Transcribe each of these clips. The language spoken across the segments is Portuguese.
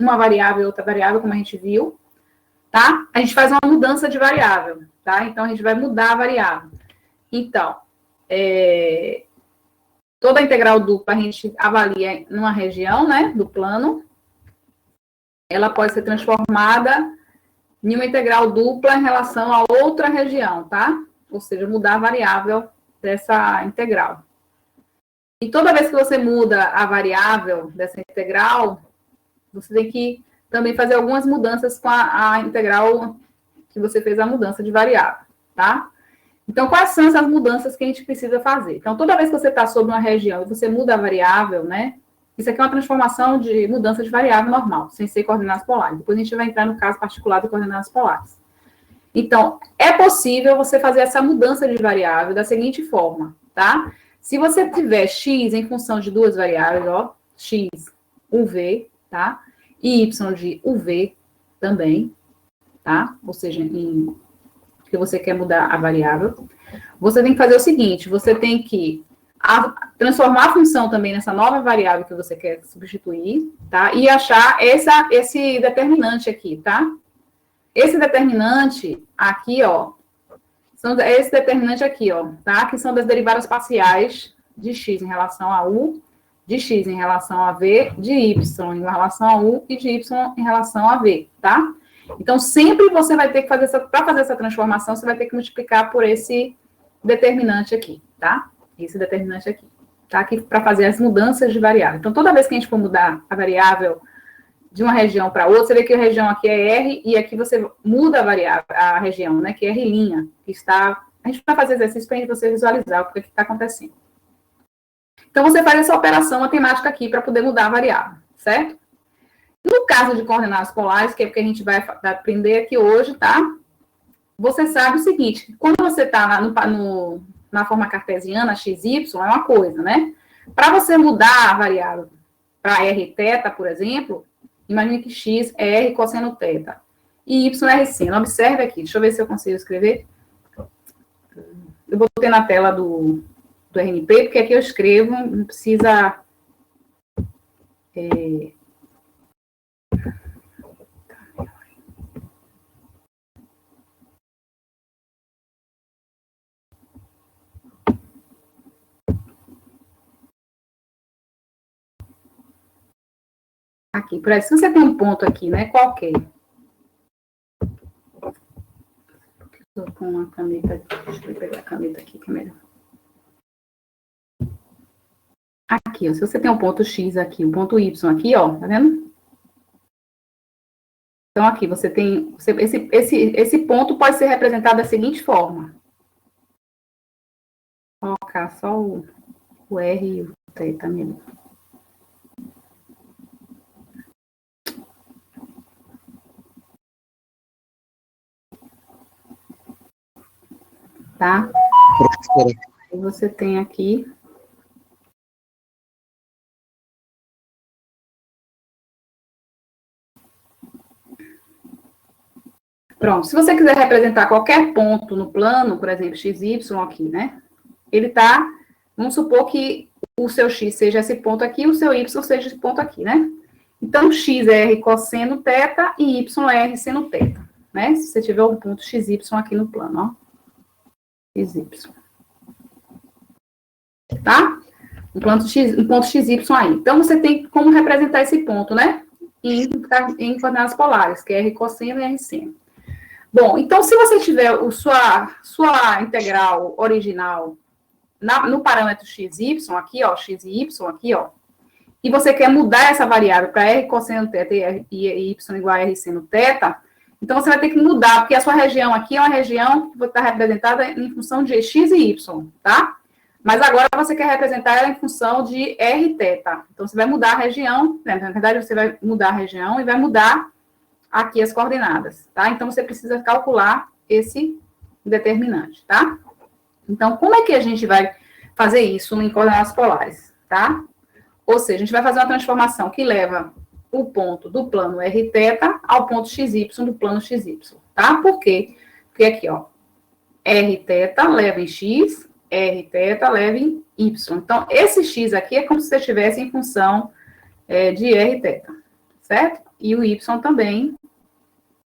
uma variável e outra variável, como a gente viu, tá? A gente faz uma mudança de variável, tá? Então, a gente vai mudar a variável. Então, toda a integral dupla a gente avalia numa região, né, do plano. Ela pode ser transformada em uma integral dupla em relação a outra região, tá? Ou seja, mudar a variável dessa integral. E toda vez que você muda a variável dessa integral, você tem que também fazer algumas mudanças com a integral que você fez a mudança de variável, tá? Então, quais são essas mudanças que a gente precisa fazer? Então, toda vez que você está sobre uma região e você muda a variável, né? Isso aqui é uma transformação de mudança de variável normal, sem ser coordenadas polares. Depois a gente vai entrar no caso particular de coordenadas polares. Então, é possível você fazer essa mudança de variável da seguinte forma, tá? Se você tiver x em função de duas variáveis, ó, x, uv, tá? E y de uv também, tá? Ou seja, que você quer mudar a variável. Você tem que fazer o seguinte, você tem que transformar a função também nessa nova variável que você quer substituir, tá? E achar esse determinante aqui, tá? Esse determinante aqui, ó, esse determinante aqui, ó, tá? Que são das derivadas parciais de x em relação a u, de x em relação a v, de y em relação a u e de y em relação a v, tá? Então, sempre você vai ter que fazer para fazer essa transformação, você vai ter que multiplicar por esse determinante aqui, tá? Esse determinante aqui, tá? Aqui para fazer as mudanças de variável. Então, toda vez que a gente for mudar a variável de uma região para outra, você vê que a região aqui é R, e aqui você muda a variável, a região, né, que é R', que está... A gente vai fazer exercício para você visualizar o que está acontecendo. Então, você faz essa operação matemática aqui para poder mudar a variável, certo? No caso de coordenadas polares, que é o que a gente vai aprender aqui hoje, tá? Você sabe o seguinte, quando você está na forma cartesiana, xy, é uma coisa, né? Para você mudar a variável para r θ, por exemplo, imagine que x é r cosseno θ e y é r seno. Observe aqui, deixa eu ver se eu consigo escrever. Eu botei na tela do RNP, porque aqui eu escrevo, não precisa... Aqui, por exemplo, se você tem um ponto aqui, né, qualquer. Estou com uma caneta, deixa eu pegar a caneta aqui, que é melhor. Aqui, ó, se você tem um ponto X aqui, um ponto Y aqui, ó, tá vendo? Então, aqui, você tem, esse ponto pode ser representado da seguinte forma. Vou colocar só o R e o T, tá melhor. Tá? E você tem aqui... Pronto, se você quiser representar qualquer ponto no plano, por exemplo, XY aqui, né? Ele tá, vamos supor que o seu X seja esse ponto aqui, o seu Y seja esse ponto aqui, né? Então, X é R cosseno θ e Y é R seno θ, né? Se você tiver um ponto XY aqui no plano, ó. XY. Tá? Um ponto XY aí. Então, você tem como representar esse ponto, né? Em coordenadas polares, que é R cosseno e R seno. Bom, então, se você tiver sua integral original no parâmetro xy, aqui, ó, xy aqui, ó, e você quer mudar essa variável para R cosseno θ e Y igual a R seno θ, então você vai ter que mudar, porque a sua região aqui é uma região que está representada em função de x e y, tá? Mas agora você quer representar ela em função de Rθ. Então, você vai mudar a região, né? Na verdade, você vai mudar a região e vai mudar aqui as coordenadas, tá? Então, você precisa calcular esse determinante, tá? Então, como é que a gente vai fazer isso em coordenadas polares, tá? Ou seja, a gente vai fazer uma transformação que leva o ponto do plano Rθ ao ponto XY do plano XY, tá? Por quê? Porque aqui, ó, Rθ leva em X, Rθ leva em Y. Então, esse X aqui é como se você estivesse em função de Rθ, certo? e o y também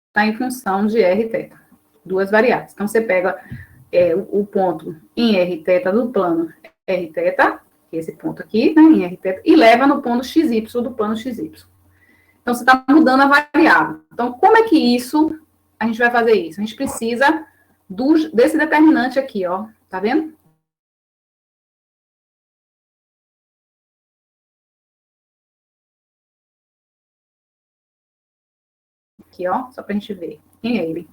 está em função de r θ, duas variáveis. Então, você pega o ponto em r θ do plano r θ, que é esse ponto aqui, né, em r θ, e leva no ponto xy do plano xy. Então, você está mudando a variável. Então, como é que isso, a gente vai fazer isso? A gente precisa desse determinante aqui, ó. Tá vendo? Aqui, ó, só para a gente ver. Quem é ele?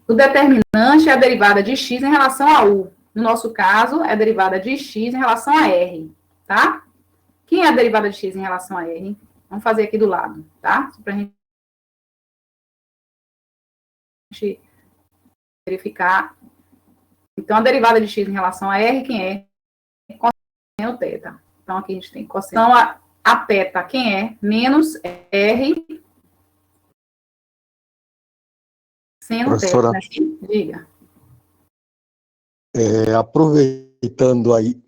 O determinante é a derivada de x em relação a u. No nosso caso, é a derivada de x em relação a r, tá? Quem é a derivada de x em relação a r? Vamos fazer aqui do lado, tá? Só para a gente verificar. Então, a derivada de x em relação a r, quem é? Cosseno θ. Então, aqui a gente tem cosseno. Então, a θ, quem é? Menos r seno θ. Né? Diga. Aproveitando aí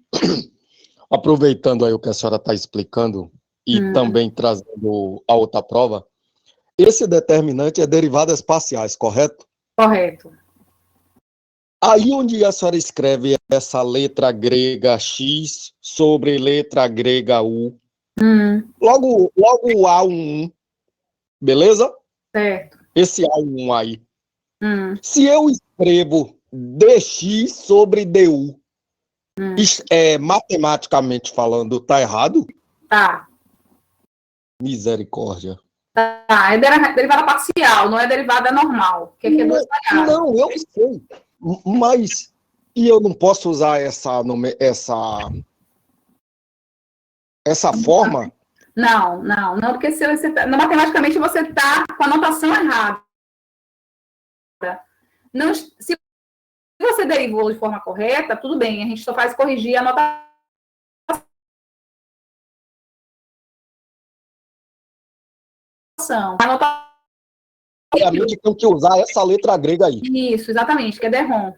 o que a senhora está explicando e também trazendo a outra prova, esse determinante é derivadas parciais, correto? Correto. Aí onde a senhora escreve essa letra grega x sobre letra grega u, logo o A11, beleza? Certo. Esse A1 aí. Se eu escrevo dx sobre du, matematicamente falando, tá errado? Tá. Misericórdia. Tá, é derivada parcial, não é derivada normal, que aqui é duas variáveis. Não, eu sei, mas e eu não posso usar essa forma? Não, porque matematicamente você está com a notação errada. Não, se você derivou de forma correta, tudo bem, a gente só faz corrigir a notação. Obviamente tem que usar essa letra grega aí. Isso, exatamente, que é derrom.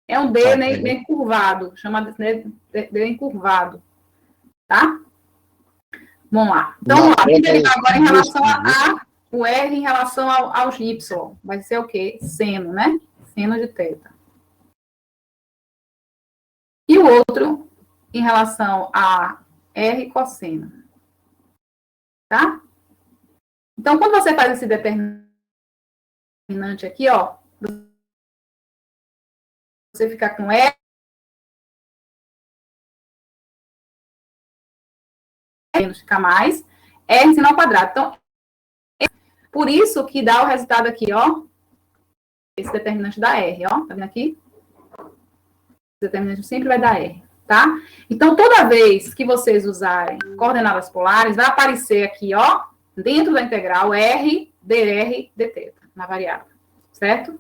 É um D meio curvado, chamado D encurvado. Tá? Vamos lá. Então, vamos lá. Vamos derivar agora em relação o R em relação aos Y. Vai ser o quê? Seno, né? Seno de θ. E o outro em relação a R cosseno. Tá? Então, quando você faz esse determinante aqui, ó, você fica com R fica mais, R seno ao quadrado. Então, por isso que dá o resultado aqui, ó, esse determinante da R, ó, tá vendo aqui? Esse determinante sempre vai dar R, tá? Então, toda vez que vocês usarem coordenadas polares, vai aparecer aqui, ó, dentro da integral, R, dr, dθ, na variável, certo?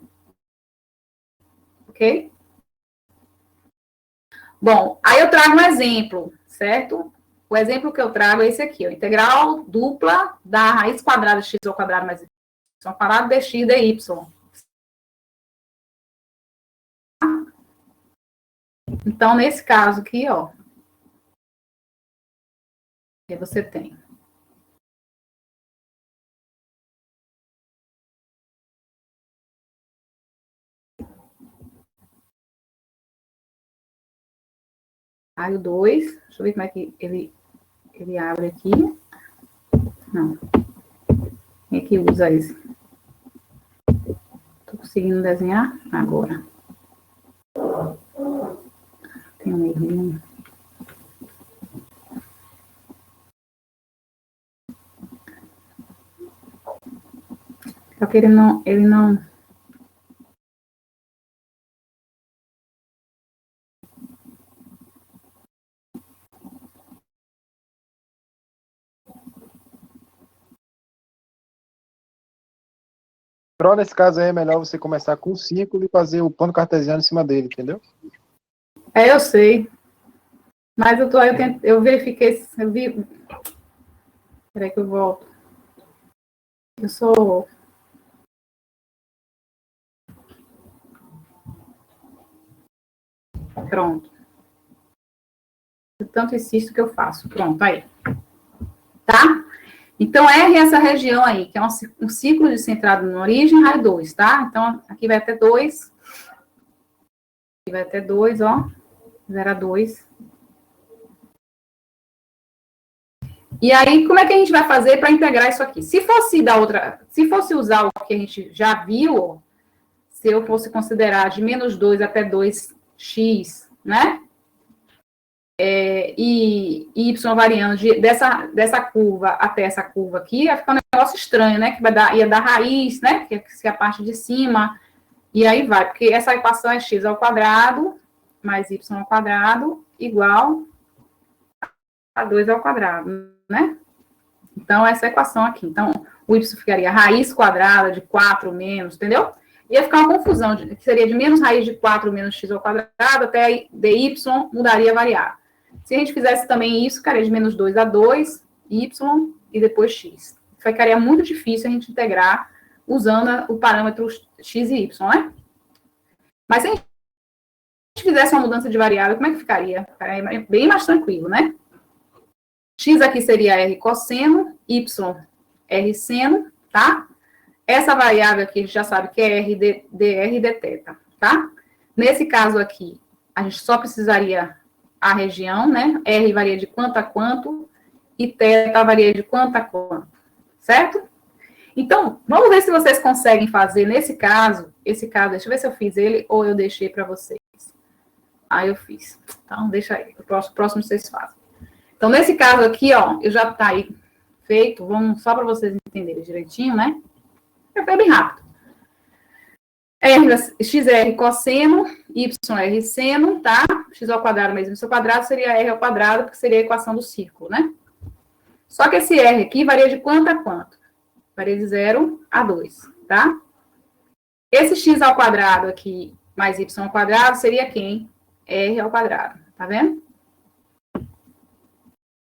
Ok? Bom, aí eu trago um exemplo, certo? O exemplo que eu trago é esse aqui, ó, integral dupla da raiz quadrada de x ao quadrado mais y ao quadrado dx dy. Então, nesse caso aqui, ó, que você tem aí o 2, deixa eu ver como é que ele abre aqui. Não. Quem é que usa esse? Tô conseguindo desenhar agora. Tem um errinho. Só que ele não... Pro, nesse caso aí, é melhor você começar com o círculo e fazer o plano cartesiano em cima dele, entendeu? eu sei. Mas eu verifiquei, eu vi... Peraí que eu volto. Eu sou... Pronto. Eu tanto insisto que eu faço. Pronto, aí. Tá? Então, R é essa região aí, que é um ciclo de centrado na origem, raio 2, tá? Então, aqui vai até 2. Aqui vai até 2, ó. 0 a 2. E aí, como é que a gente vai fazer para integrar isso aqui? Se fosse usar o que a gente já viu, ó, se eu fosse considerar de menos 2 até 2x, né? E y variando dessa curva até essa curva aqui, ia ficar um negócio estranho, né? Que ia dar raiz, né? Que é a parte de cima, e aí vai, porque essa equação é x ao quadrado mais y ao quadrado igual a 2 ao quadrado, né? Então, essa equação aqui. Então, o y ficaria raiz quadrada de 4 menos, entendeu? Ia ficar uma confusão, que seria de menos raiz de 4 menos x ao quadrado, até dy mudaria a variável. Se a gente fizesse também isso, ficaria de menos 2 a 2, y e depois x. Ficaria muito difícil a gente integrar usando o parâmetro x e y, né? Mas se a gente fizesse uma mudança de variável, como é que ficaria? Ficaria bem mais tranquilo, né? X aqui seria R cosseno, Y R seno, tá? Essa variável aqui a gente já sabe que é R dr dθ, tá? Nesse caso aqui, a gente só precisaria a região, né? R varia de quanto a quanto e θ varia de quanto a quanto, certo? Então, vamos ver se vocês conseguem fazer nesse caso, deixa eu ver se eu fiz ele ou eu deixei para vocês. Ah, eu fiz. Então, deixa aí, o próximo vocês fazem. Então, nesse caso aqui, ó, eu já tá aí feito, vamos só para vocês entenderem direitinho, né? É bem rápido. XR cosseno, YR seno, tá? X ao quadrado mais Y ao quadrado seria R ao quadrado, porque seria a equação do círculo, né? Só que esse R aqui varia de quanto a quanto? Varia de 0 a 2, tá? Esse X ao quadrado aqui, mais Y ao quadrado, seria quem? R ao quadrado, tá vendo?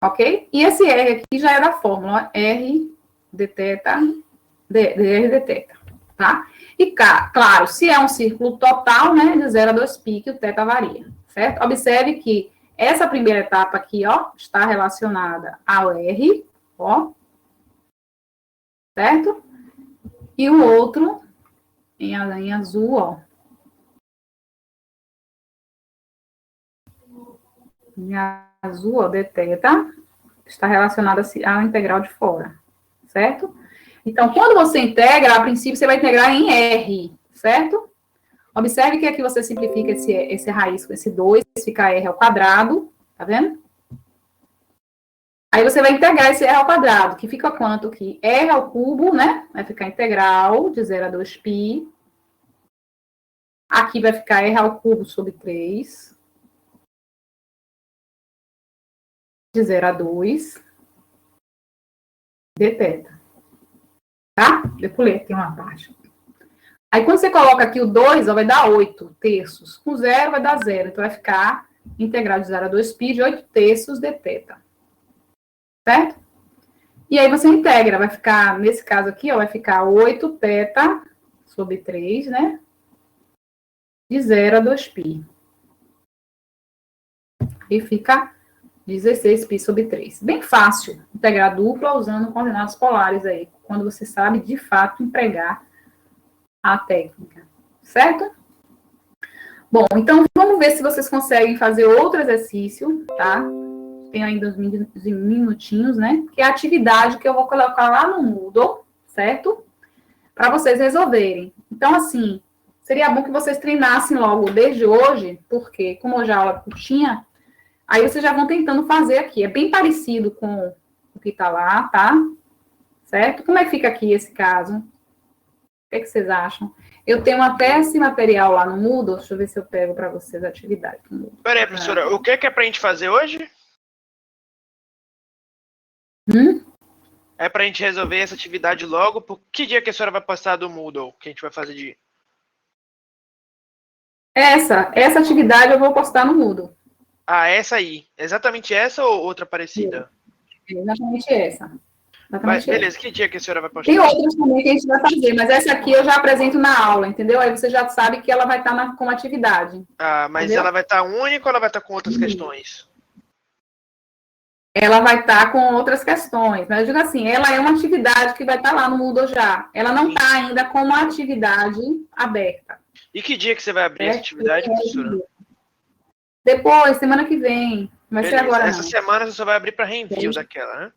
Ok? E esse R aqui já é da fórmula R dθ, dr dθ, tá? E, claro, se é um círculo total, né, de 0 a 2π, que o θ varia, certo? Observe que essa primeira etapa aqui, ó, está relacionada ao R, ó, certo? E o outro, em azul, ó. Em azul, ó, dθ, está relacionado à integral de fora, certo? Então, quando você integra, a princípio, você vai integrar em R, certo? Observe que aqui você simplifica esse raiz com esse 2, fica R ao quadrado, tá vendo? Aí você vai integrar esse R ao quadrado, que fica quanto aqui? R ao cubo, né? Vai ficar integral de 0 a 2π. Aqui vai ficar R ao cubo sobre 3. De 0 a 2. dθ. Tá? Eu pulei aqui uma parte. Aí, quando você coloca aqui o 2, ó, vai dar 8 terços. Com 0, vai dar 0. Então, vai ficar integral de 0 a 2π de 8 terços dθ. Certo? E aí, você integra. Vai ficar, nesse caso aqui, ó, vai ficar 8θ sobre 3, né? De 0 a 2π. E fica 16π sobre 3. Bem fácil integrar dupla usando coordenadas polares aí, quando você sabe, de fato, empregar a técnica, certo? Bom, então, vamos ver se vocês conseguem fazer outro exercício, tá? Tem ainda uns minutinhos, né? Que é a atividade que eu vou colocar lá no Moodle, certo? Para vocês resolverem. Então, assim, seria bom que vocês treinassem logo desde hoje, porque, como hoje a aula é curtinha, aí vocês já vão tentando fazer aqui. É bem parecido com o que está lá, tá? Certo? Como é que fica aqui esse caso? O que vocês acham? Eu tenho até esse material lá no Moodle. Deixa eu ver se eu pego para vocês a atividade. Peraí, professora. O que é pra gente fazer hoje? É pra gente resolver essa atividade logo. Por que dia que a senhora vai passar do Moodle? Que a gente vai fazer de... Essa atividade eu vou postar no Moodle. Ah, essa aí. Exatamente essa ou outra parecida? Exatamente essa. Mas, beleza, que dia que a senhora vai postar? Tem outras também que a gente vai fazer, mas essa aqui eu já apresento na aula, entendeu? Aí você já sabe que ela vai estar como atividade. Ah, mas entendeu? Ela vai estar única ou ela vai estar com outras questões? ela vai estar com outras questões. Mas eu digo assim, ela é uma atividade que vai estar lá no Moodle já. Ela não está ainda como uma atividade aberta. E que dia que você vai abrir essa atividade, professora? Depois, semana que vem. Não vai ser agora, Essa não. semana você só vai abrir para reenvio daquela, né?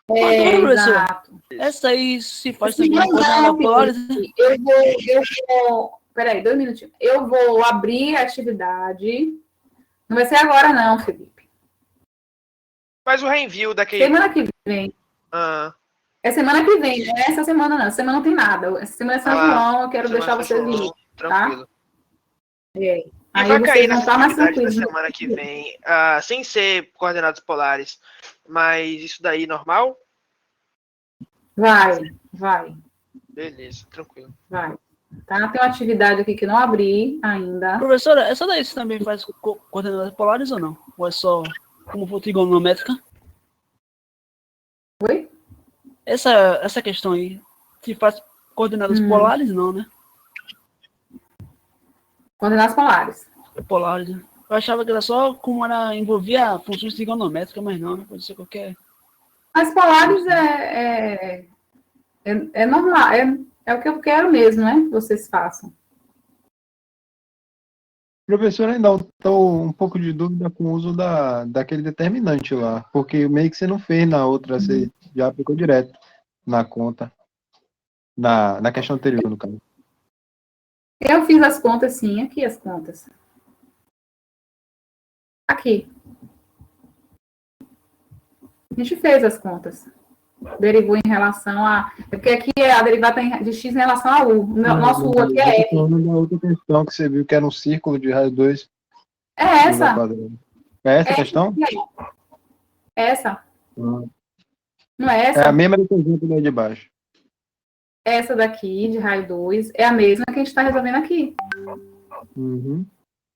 Exato. Essa aí se faz Sim, também com não, Polaris, Felipe, eu vou... Peraí, 2 minutinhos. Eu vou abrir a atividade. Não vai ser agora, não, Felipe. Faz o reenvio daquele... Semana que vem. Ah, É semana que vem, não é essa semana, não. Essa semana não tem nada. Essa semana é São João, eu quero semana deixar São vocês João, livres, tranquilo. tá? É. E Aí vai cair vocês vão nessa estar mais atividade da tranquilos. semana que vem, sem ser coordenados polares, mas isso daí normal? Vai, Beleza, tranquilo. vai. Tá? Tem uma atividade aqui que não abri ainda. Professora, essa daí você também faz coordenadas polares ou não? Ou é só como for trigonométrica? Oi? Essa questão aí, se faz coordenadas polares, não, né? Coordenadas polares. Polares, né? Eu achava que era só como envolvia funções trigonométricas, mas não, né? Pode ser qualquer... As polares é normal, é o que eu quero mesmo, né? Que vocês façam. Professor, ainda estou um pouco de dúvida com o uso daquele determinante lá, porque meio que você não fez na outra, você já aplicou direto na conta, na questão anterior, no caso. Eu fiz as contas, sim. Aqui as contas. Aqui. A gente fez as contas. Derivou em relação a... Porque aqui é a derivada de x em relação a u. Nosso u aqui é f. Da outra questão que você viu que era um círculo de raiz 2. É essa. É essa a questão? É essa. Não é É essa? a mesma do exemplo daí de baixo. Essa daqui, de raio 2, é a mesma que a gente está resolvendo aqui. Uhum.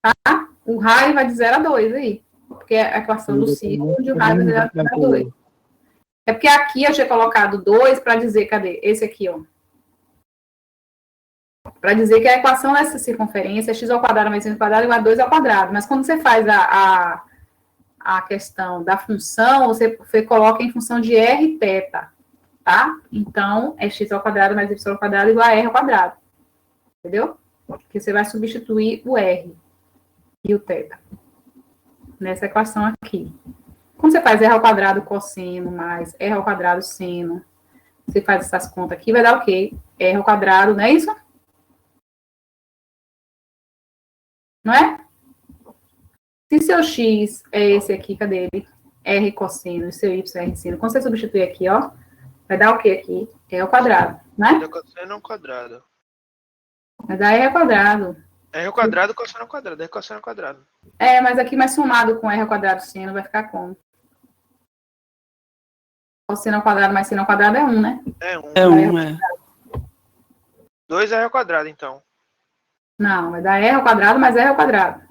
Tá? O raio vai de 0 a 2 aí. Porque é a equação do círculo de raio vai de 0 a 2. É porque aqui eu tinha colocado 2 para dizer, cadê? Esse aqui, ó. Para dizer que a equação dessa circunferência é x ao quadrado mais y ao quadrado igual a 2 ao quadrado. Mas quando você faz a questão da função, você coloca em função de r e θ, tá? Então, é x ao quadrado mais y ao quadrado igual a r ao quadrado. Entendeu? Porque você vai substituir o r e o θ nessa equação aqui. Quando você faz r ao quadrado cosseno mais r ao quadrado seno, você faz essas contas aqui, vai dar o quê? R ao quadrado, não é isso? Não é? Se seu x é esse aqui, cadê ele? R cosseno, e seu y é r seno. Quando você substituir aqui, ó, vai dar o quê aqui? R ao quadrado, né? Cosseno ao quadrado. Vai dar R ao quadrado. R ao quadrado, cosseno ao quadrado. R cosseno ao quadrado. É, mas aqui mais somado com R ao quadrado seno vai ficar como? Cosseno ao quadrado mais seno ao quadrado é 1, né? É 1. É 1, é. 2R ao quadrado, então. Não, vai dar R ao quadrado mais R ao quadrado.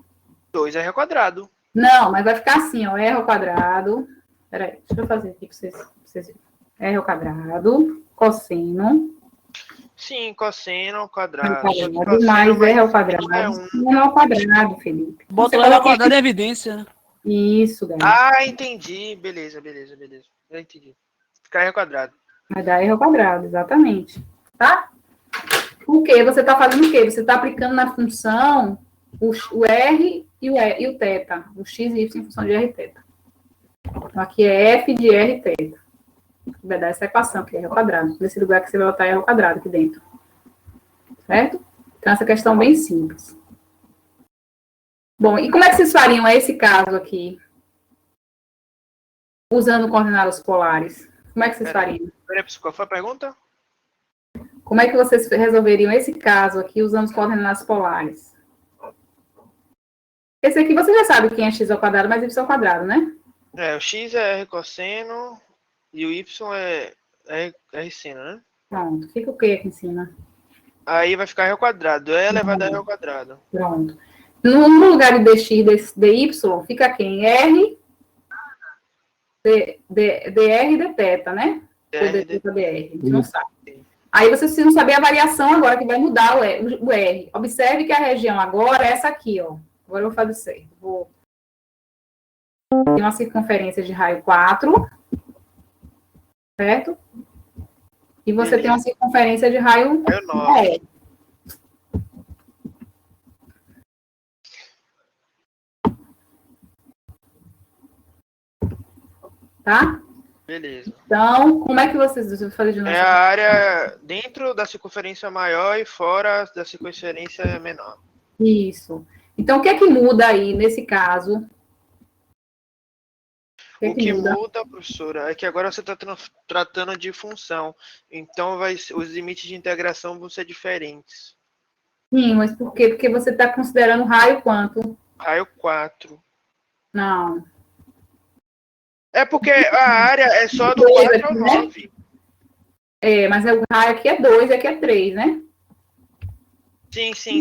2R ao quadrado. Não, mas vai ficar assim, ó, R ao quadrado. Peraí, deixa eu fazer aqui para vocês verem. R ao quadrado, cosseno. Sim, cosseno ao quadrado. Mais R ao quadrado. É Seno ao quadrado, Felipe. Bota Você o R ao coloca quadrado em evidência, né? Isso, galera. Ah, entendi. Beleza. Já entendi. Ficar R ao quadrado. Vai dar R ao quadrado, exatamente. Tá? O quê? Você está fazendo o quê? Você está aplicando na função o R e o θ. O x e y em função de R e θ. Então, aqui é f de R e θ. Vai dar essa equação, que é R ao quadrado. Nesse lugar que você vai botar R ao quadrado aqui dentro. Certo? Então, essa questão bem simples. Bom, e como é que vocês fariam esse caso aqui? Usando coordenadas polares. Como é que vocês fariam? Peraí, qual foi a pergunta? Como é que vocês resolveriam esse caso aqui usando as coordenadas polares? Esse aqui você já sabe quem é x ao quadrado mais y ao quadrado, né? É, o x é R cosseno e o y é R seno, né? Pronto. Fica o que aqui em cima? Aí vai ficar R ao quadrado. É elevado a R ao quadrado. Pronto. No lugar de dx, dy, fica quem? R, dr e dθ, né? Ou dθ, dr. A gente não sabe. Aí vocês precisam saber a variação agora, que vai mudar o R. Observe que a região agora é essa aqui, ó. Agora eu vou fazer isso aí. tem uma circunferência de raio 4, certo? E você tem uma circunferência de raio 9. Tá? Beleza. Então, como é que vocês vão fazer de novo? É a área dentro da circunferência maior e fora da circunferência menor. Isso. Então, o que é que muda aí, nesse caso? O que muda, professora, é que agora você está tratando de função. Então, os limites de integração vão ser diferentes. Sim, mas por quê? Porque você está considerando raio quanto? Raio 4. Não. É porque a área é só do 4 ao 9. É, mas o raio aqui é 2 e aqui é 3, né? Sim.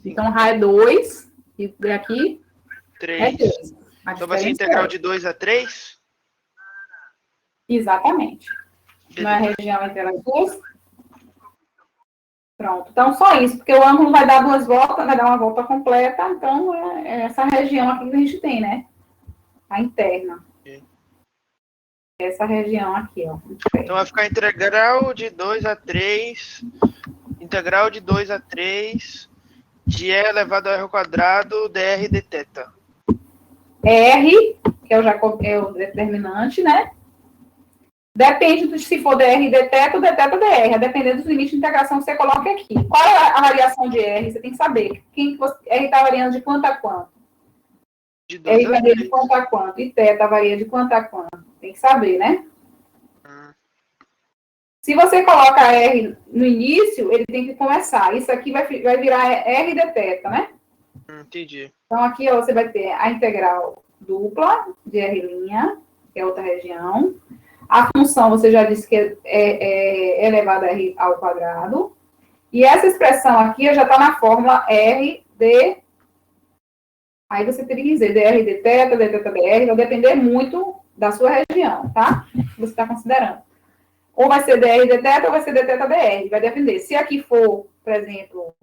Então, raio é 2 e aqui 3. é 3. Então vai ser integral de 2 a 3? Exatamente. Não é a região entre as duas? Pronto. Então, só isso, porque o ângulo vai dar 2 voltas, vai dar uma volta completa. Então, é essa região aqui que a gente tem, né? A interna. Essa região aqui, ó. Então vai ficar integral de 2 a 3, integral de 2 a 3, de E elevado ao R ao quadrado, dr de θ. R, que é o determinante, né? Depende de se for dr de θ ou dθ dr, dependendo dos limites de integração que você coloca aqui. Qual é a variação de R? Você tem que saber. R está variando de quanto a quanto? De 2 R varia de quanto a quanto? E θ varia de quanto a quanto? Tem que saber, né? Se você coloca R no início, ele tem que começar. Isso aqui vai virar R de θ, né? Entendi. Então, aqui ó, você vai ter a integral dupla de R', que é outra região. A função, você já disse que é elevado a R ao quadrado. E essa expressão aqui já está na fórmula R de... Aí você teria que dizer dr de θ, dθ dr, vai depender muito da sua região, tá? Que você está considerando. Ou vai ser dr de θ ou vai ser dθ dr, vai depender. Se aqui for, por exemplo,